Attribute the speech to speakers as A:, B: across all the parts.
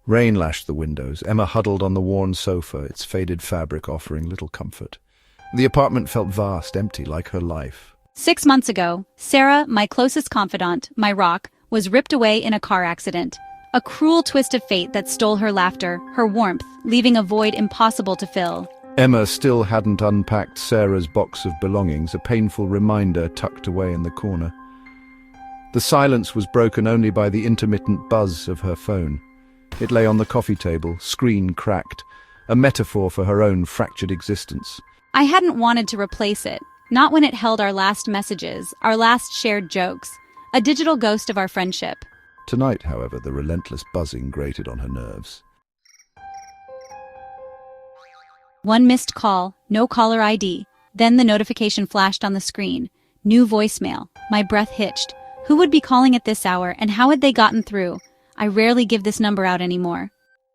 A: Rain lashed the windows. Emma huddled on the worn sofa, its faded fabric offering little comfort. The apartment felt vast, empty, like her life.
B: 6 months ago, Sarah, my closest confidant, my rock, was ripped away in a car accident. A cruel twist of fate that stole her laughter, her warmth, leaving a void impossible to fill.
A: Emma still hadn't unpacked Sarah's box of belongings, a painful reminder tucked away in the corner. The silence was broken only by the intermittent buzz of her phone. It lay on the coffee table, screen cracked, a metaphor for her own fractured existence.
B: I hadn't wanted to replace it, not when it held our last messages, our last shared jokes, a digital ghost of our friendship.
A: Tonight, however, the relentless buzzing grated on her nerves.
B: One missed call, no caller ID. Then the notification flashed on the screen. New voicemail. My breath hitched. Who would be calling at this hour, and how had they gotten through? I rarely give this number out anymore.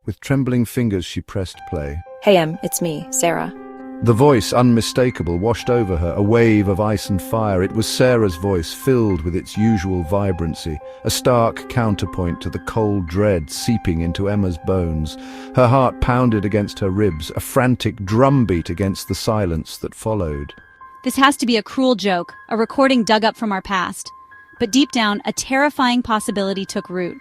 A: With trembling fingers, she pressed play.
C: Hey, it's me, Sarah.
A: The voice, unmistakable, washed over her, a wave of ice and fire. It was Sarah's voice, filled with its usual vibrancy, a stark counterpoint to the cold dread seeping into Emma's bones. Her heart pounded against her ribs, a frantic drumbeat against the silence that followed.
B: This has to be a cruel joke, a recording dug up from our past. But deep down, a terrifying possibility took root.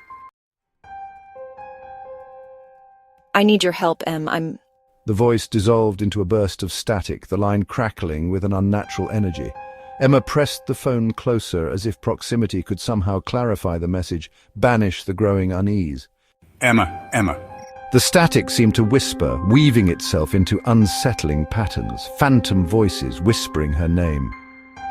C: I need your help, Em.
A: The voice dissolved into a burst of static, the line crackling with an unnatural energy. Emma pressed the phone closer, as if proximity could somehow clarify the message, banish the growing unease.
D: Emma.
A: The static seemed to whisper, weaving itself into unsettling patterns, phantom voices whispering her name.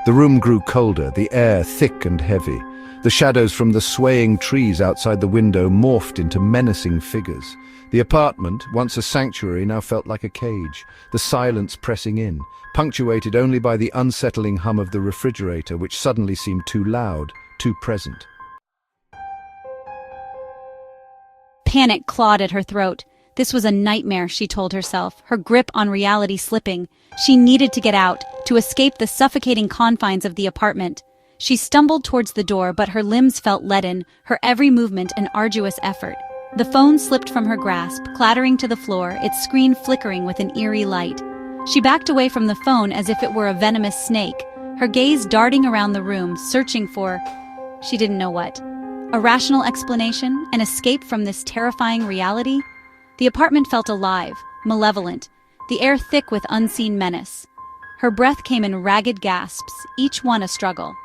A: The room grew colder, the air thick and heavy. The shadows from the swaying trees outside the window morphed into menacing figures. The apartment, once a sanctuary, now felt like a cage, the silence pressing in, punctuated only by the unsettling hum of the refrigerator, which suddenly seemed too loud, too present.
B: Panic clawed at her throat. This was a nightmare, she told herself, her grip on reality slipping. She needed to get out, to escape the suffocating confines of the apartment. She stumbled towards the door, but her limbs felt leaden, her every movement an arduous effort. The phone slipped from her grasp, clattering to the floor, its screen flickering with an eerie light. She backed away from the phone as if it were a venomous snake, her gaze darting around the room, searching for, she didn't know what. A rational explanation, an escape from this terrifying reality? The apartment felt alive, malevolent, the air thick with unseen menace. Her breath came in ragged gasps, each one a struggle.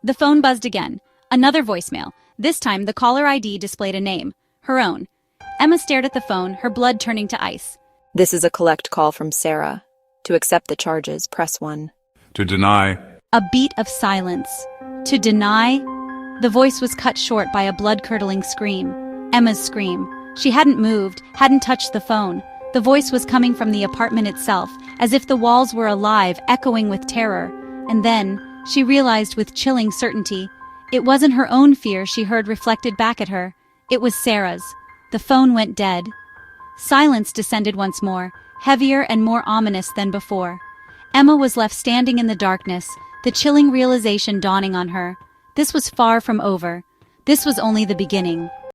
B: The phone buzzed again. Another voicemail. This time, the caller ID displayed a name. Her own. Emma stared at the phone, her blood turning to ice.
C: This is a collect call from Sarah. To accept the charges, press 1.
D: To deny.
B: A beat of silence. To deny? The voice was cut short by a blood-curdling scream. Emma's scream. She hadn't moved, hadn't touched the phone. The voice was coming from the apartment itself, as if the walls were alive, echoing with terror. And then, she realized with chilling certainty, it wasn't her own fear she heard reflected back at her. It was Sarah's. The phone went dead. Silence descended once more, heavier and more ominous than before. Emma was left standing in the darkness, the chilling realization dawning on her. This was far from over. This was only the beginning.